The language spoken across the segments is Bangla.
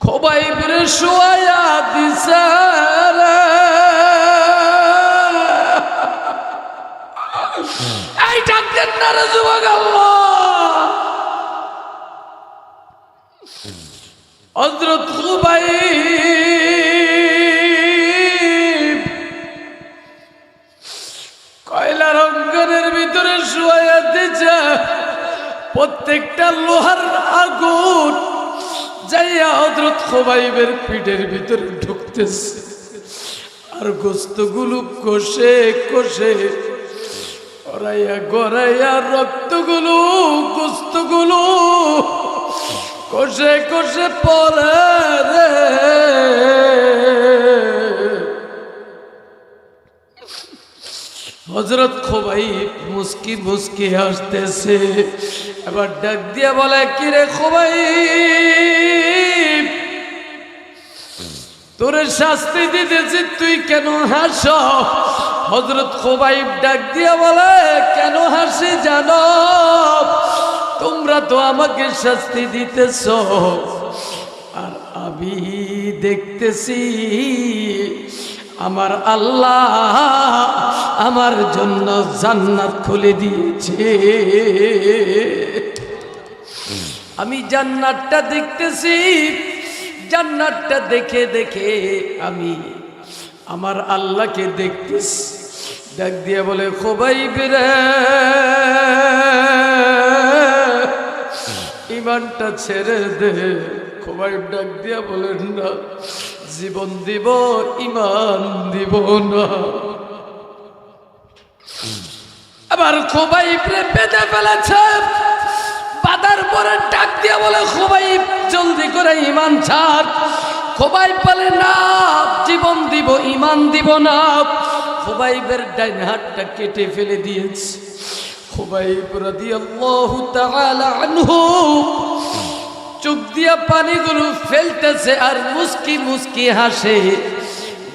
খোবাইবরে শোয়া দিছে এই ডাকতেন না রে যুবক আল্লাহ। হযরত খুবাইব কয়লার অঙ্গনের ভিতরে শোয়া দিছে। প্রত্যেকটা লোহার আগুন যাইয়া হযরত খুবাইবের পিঠের ভিতরে ঢুকতেছে, আর গোস্তগুলো কষে কষে গড়াইয়া গড়াইয়া রক্তগুলো গোস্তগুলো কষে কষে পড়ে রে। হযরত খুবাইব মুস্কি মুস্কি হাসতেছে। এবার ডাক দিয়া বলে, কিরে খুবাইব, তোরে শাস্তি দিতেছি, তুই কেন হাস? হযরত খুবাইব ডাক দিয়া বলে, কেন হাসি জানো? তোমরা তো আমাকে শাস্তি দিতেছ, আর আমি দেখতেছি আমার আল্লাহ আমার জন্য জান্নাত খুলে দিয়েছে। আমি জান্নাতটা দেখতেছি, জান্নাতটা দেখে দেখে আমি আমার আল্লাহকে দেখতেছি। ডাক দিয়ে বলে, খুবাইব রে, ইমানটা ছেড়ে দে। খুবাইব ডাক দিয়া বলেন, না, জীবন দিব, ইমান দিব না। আবার খুবাইব রে বেঁধে ফেলেছে। বাঁধার পরে ডাক দিয়া বলে, খুবাইব জলদি করে ইমান ছাড়। খুবাইব বলে, না, জীবন দিব, ইমান দিব না। খুবাইবের ডাইন হাতটা কেটে ফেলে দিয়েছে। খুবাইব রাদিয়াল্লাহু তাআলা আনহু চোখ দিয়া পানিগুলো ফেলতেছে আর মুস্কি মুস্কি হাসে।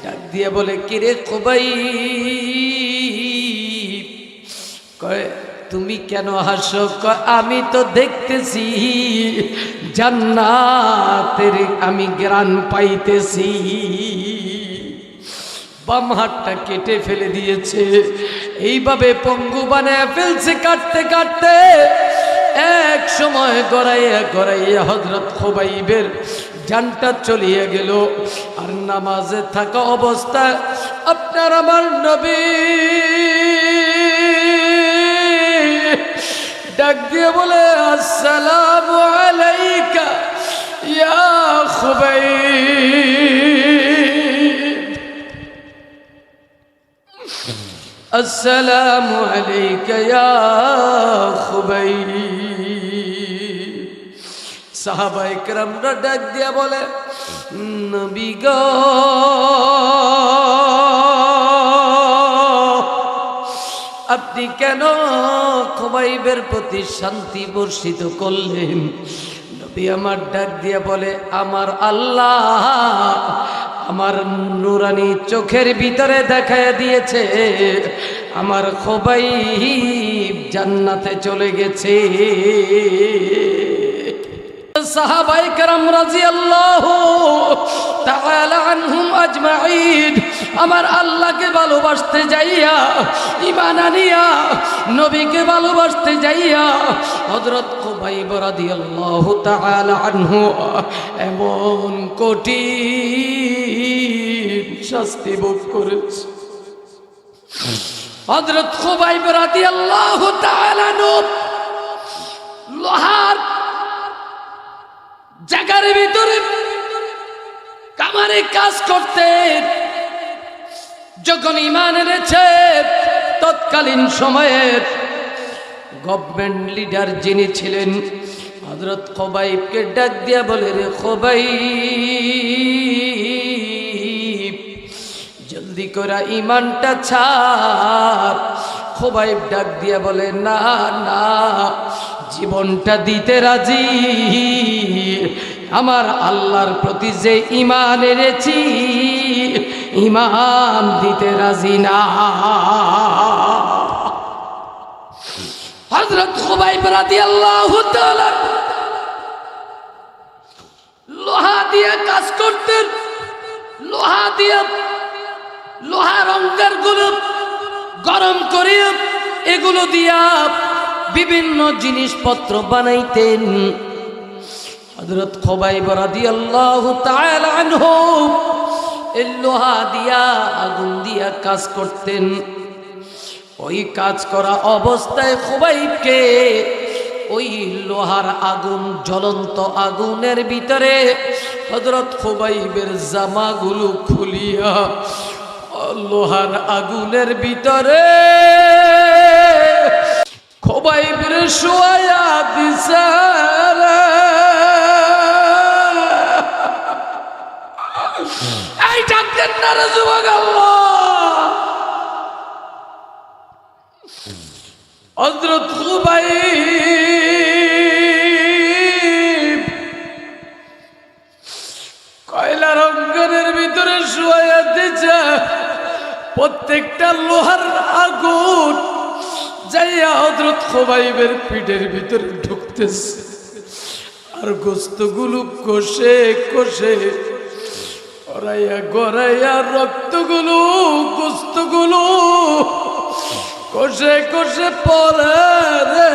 ডাক দিয়া বলে, কিরে খুবাইব, কয় তুমি কেন হাসো? আমি তো দেখতেছি জান্নাতের আমি ঘ্রাণ পাইতেছি। বাম হাতটা কেটে ফেলে দিয়েছে। এইভাবে পঙ্গু বানায় ফেলছে। কাটতে কাটতে এক সময় গড়াইয়া গড়াইয়া হযরত খুবাইবের জানটা চলিয়ে গেল। আর নামাজে থাকা অবস্থায় আপনার আমার নবী ডাক দিয়ে বলে, আসসালামু আলাইকা ইয়া খুবাইব, আসসালামু আলাইকা ইয়া খুবাইব। সাহাবায়ে কেরামরা ডাক দিয়া বলে, নবী গো, আপনি কেন খুবাইবের প্রতি শান্তি বর্ষিত করলেন? নবী আমার ডাক দিয়া বলে, আমার আল্লাহ আমার নুরানি চোখের ভিতরে দেখায় দিয়েছে আমার খুবাইব জান্নাতে চলে গেছে। সাহাবায়ে কেরাম রাদিয়াল্লাহু তাআলা আনহুম আজমাইন আমার আল্লাহকে ভালোবাসতে যাইয়া, ঈমান আনিয়া নবীকে ভালোবাসতে যাইয়া হযরত খুবাইব রাদিয়াল্লাহু তাআলা আনহু এমন কঠিন শাস্তি ভোগ করেছে। হযরত খুবাইব রাদিয়াল্লাহু তাআলা আনহু লোহার জায়গার ভিতরে কামারে কাজ করতেন। যখন ঈমান এনেছে, তৎকালীন সময়ের গভর্নমেন্ট লিডার যিনি ছিলেন হযরত খুবাইবকে ডাক দিয়া বলে, রে খুবাইব, জলদি করে ঈমানটা ছাড়। খুবাইব ডাক দিয়া বলে, না না, জীবনটা দিতে রাজি, আমার আল্লাহর প্রতি যে ঈমান এনেছি ঈমান দিতে রাজি না। হযরত খুবাইব রাদিয়াল্লাহু তাআলা লোহা দিয়ে কাজ করতেন, লোহা দিয়ে লোহার অঙ্গার গুলো গরম করিয়া এগুলো দিয়া বিভিন্ন জিনিসপত্র বানাইতেন। হযরত খুবাইব রাদিয়াল্লাহু তাআলা আনহু এই লোহা দিয়া আগুন দিয়া কাজ করতেন। ওই কাজ করা অবস্থায় খুবাইবকে ওই লোহার আগুন, জ্বলন্ত আগুনের ভিতরে হযরত খুবাইবের জামাগুলো খুলিয়া লোহার আগুনের ভিতরে খুবাইবের শোয়া দিছে। এই ডাকতেন না রে যুবক, আল্লাহ হযরত খুবাইব কয়লার অঙ্গনের ভিতরে শোয়া দিছে। প্রত্যেকটা লোহার আগুন যাইয়া হযরত খুবাইবের পিঠের ভিতরে ঢুকতেছে, আর গোস্তগুলো কষে কষে গড়াইয়া গড়াইয়া রক্তগুলো গোস্তগুলো কষে কষে পড়ে রে।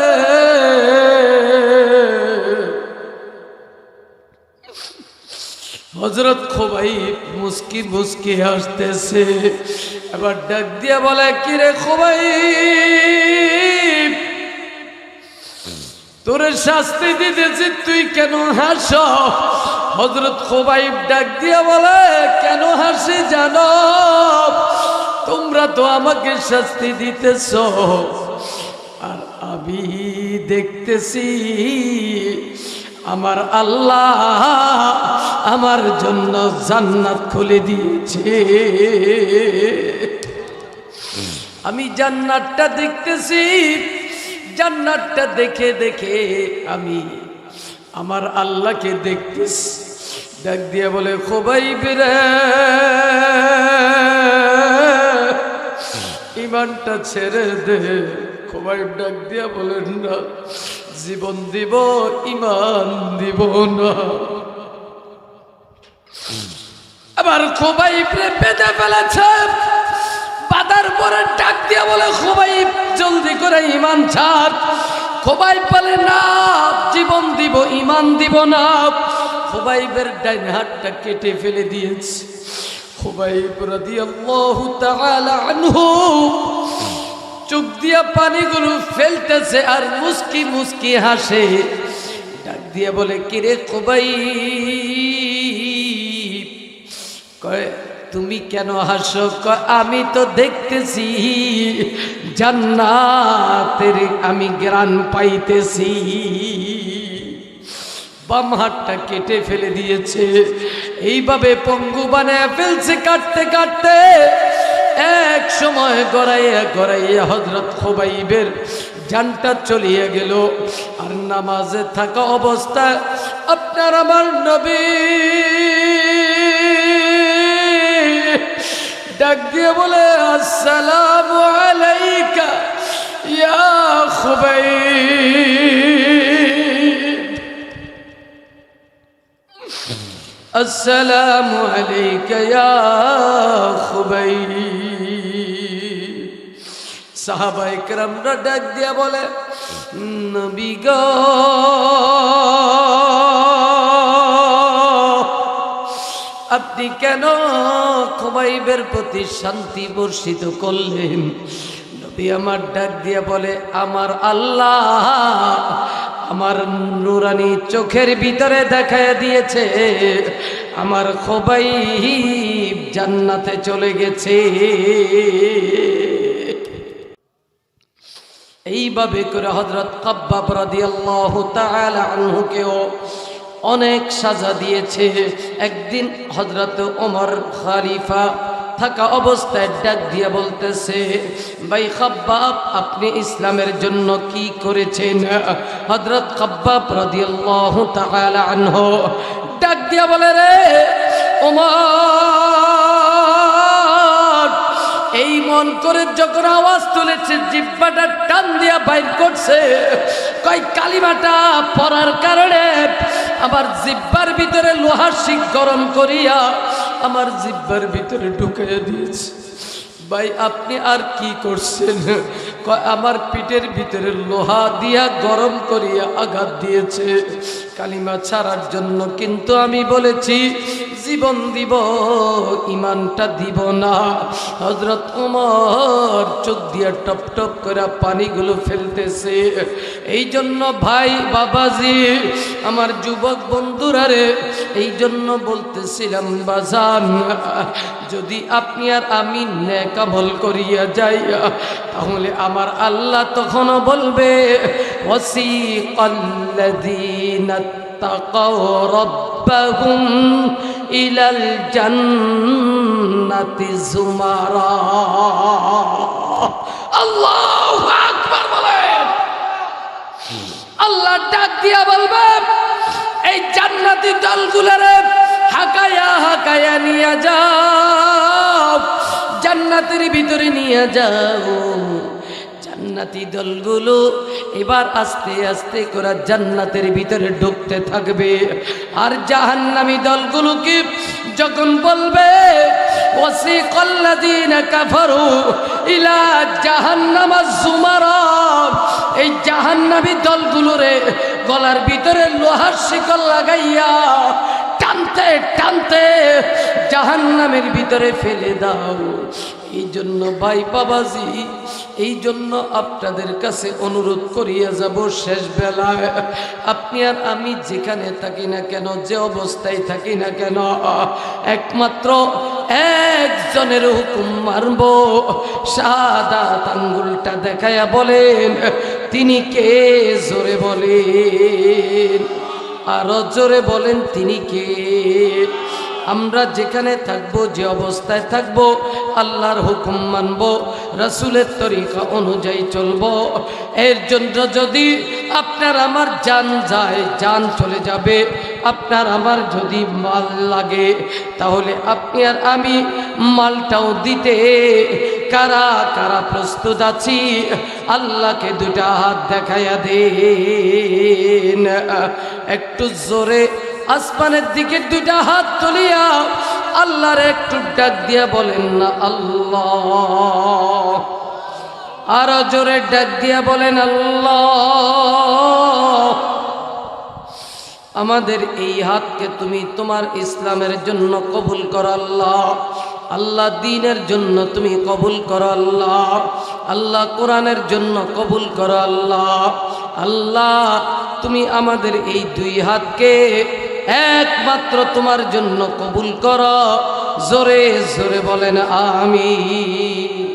হযরত খুবাইব মুস্কি মুস্কি হাসতেছে। এবার ডাক দিয়া বলে, কি রে খুবাইব, তোর শাস্তি দিতেছি, তুই কেন হাস? হযরত খুবাইব ডাক দিয়া বলে, কেন হাসি জানো? তোমরা তো আমাকে শাস্তি দিতেছ, আর আমি দেখতেছি আমার আল্লাহ আমার জন্য জান্নাত খুলে দিয়েছে। আমি জান্নাতটা দেখতেছি, জান্নাতটা দেখে দেখে আমি আমার আল্লাহকে দেখতেছি। ডাক দিয়ে বলে, খুবাইব রে, ইমানটা ছেড়ে দে। খুবাইব ডাক দিয়া বলেন, না, জীবন দিব, ইমান দিব না। আবার খুবাইব রে বেঁধে ফেলেছে, বাঁধার পরে ডাক দিয়া বলে, খুবাইব জলদি করে ইমান ছাড়। খুবাইব বলে, না, জীবন দিব, ইমান দিব না। খুবাইবের ডাইন হাতটা কেটে ফেলে দিয়েছে। খুবাইব রাদিয়াল্লাহু তাআলা আনহু চোখ দিয়া পানিগুলো ফেলতেছে আর মুস্কি মুস্কি হাসে। ডাক দিয়ে বলে, কিরে খুবাইব, কয় তুমি কেন হাসো? কয় আমি তো দেখতেছি জান্নাতের আমি ঘ্রাণ পাইতেছি। বাম হাতটা কেটে ফেলে দিয়েছে, এইভাবে পঙ্গু বানায় ফেলছে। কাটতে কাটতে এক সময় গড়াইয়া গড়াইয়া হযরত খুবাইবের জানটা চলিয়ে গেল। আর নামাজে থাকা অবস্থায় আপনার আমার নবী ডাক দিয়ে বলে, আসসালামু আলাইকা ইয়া খুবাইব, আসসালামু আলাইকা ইয়া খুবাইব। সাহাবায়ে কেরামরা ডাক দিয়া বলে, নবী গো, আপনি কেন খুবাইবের প্রতি শান্তি বর্ষিত করলেন? নবী আমার ডাক দিয়া বলে, আমার আল্লাহ আমার নুরানি চোখের ভিতরে দেখায় দিয়েছে আমার খুবাইব জান্নাতে চলে গেছে। এইভাবে করে হযরত খাব্বাব রাদিয়াল্লাহু তাআলা আনহুকেও অনেক সাজা দিয়েছে। একদিন হযরত ওমর খলিফা থাকা অবস্থায় ডাক দিয়ে বলতেছে, ভাই খাব্বাব, আপনি ইসলামের জন্য কি করেছেন? হযরত খাব্বাব রাদিয়াল্লাহু তাআলা আনহু ডাক দিয়ে বলে, রে ওমর, এই মন করে যখন আওয়াজ তুলেছে, জিহ্বাটা টান দিয়া বাইর করছে, কয় কালিমাটা পড়ার কারণে আমার জিহ্বার ভিতরে লোহার শিক গরম করিয়া আমার জিহ্বার ভিতরে ঢুকিয়ে দিয়েছে। ভাই আপনি আর কি করছেন? আমার পিঠের ভিতরে লোহা দিয়া গরম করিয়া আঘাত দিয়েছে কালিমা ছাড়ার জন্য, কিন্তু আমি বলেছি জীবন দিব, ইমানটা দিব না। হযরত ওমর চোখ দিয়া টপ টপ করে পানিগুলো ফেলতেছে। এই জন্য ভাই বাবাজি আমার যুবক বন্ধুরা রে, এই জন্য বলতেছিলাম বাজান, যদি আপনি আর আমি নেক আমল করিয়া যাই, তাহলে আমার আল্লাহ তখনও বলবে ওয়াসিকাল্লাযীনা তাকাও রাব্বাহুম ইলাল জান্নাতি যুমারা। আল্লাহু আকবার বলেন। আল্লাহ ডাক দিয়া বলবে এই জান্নাতি দলগুলোরে হাকায়া হাকায়া নিয়ে যাও, জান্নাতের ভিতরে নিয়ে যাও। জান্নাতি দলগুলো এবার আস্তে আস্তে করে জান্নাতের ভিতরে ঢুকতে থাকবে, আর জাহান্নামী দলগুলোকে যখন বলবে ওয়াসিকাল্লাযীনা কাফারু ইলা জাহান্নামা যুমারা, এই জাহান্নামী দলগুলোরে গলার ভিতরে লোহার শিকল লাগাইয়া টানতে টানতে জাহান্নামের ভিতরে ফেলে দাও। এই জন্য ভাই বাবাজি, এই জন্য আপনাদের কাছে অনুরোধ করিয়া যাব, শেষ বেলায় আপনি আর আমি যেখানে থাকি না কেন, যে অবস্থায় থাকি না কেন, একমাত্র একজনের হুকুম মানব। শাহাদাত আঙ্গুলটা দেখায়া বলেন তিনি কে? জোরে বলেন, আরো জোরে বলেন তিনি কে? আমরা যেখানে থাকবো, যে অবস্থায় থাকবো, আল্লাহর হুকুম মানব, রাসূলের তরিকা অনুযায়ী চলব। এর জন্য যদি আপনার আমার জান যায়, জান চলে যাবে। আপনার আমার যদি মাল লাগে, তাহলে আপনি আর আমি মালটাও দিতে কারা কারা প্রস্তুত আছি? আল্লাহকে দুটা হাত দেখাইয়া দেন, একটু জোরে আসমানের দিকে দুটা হাত তুলিয়া আল্লাহর একটু ডাক দিয়া বলেন না আল্লাহ। আরো জোরে ডাক দিয়া বলেন আল্লাহ। আমাদের এই হাতকে তুমি তোমার ইসলামের জন্য কবুল করো আল্লাহ। আল্লাহ দ্বীনের জন্য তুমি কবুল করো আল্লাহ। আল্লাহ কোরআনের জন্য কবুল করো আল্লাহ। আল্লাহ তুমি আমাদের এই দুই হাতকে একমাত্র তোমার জন্য কবুল করো। জোরে জোরে বলেন আমিন।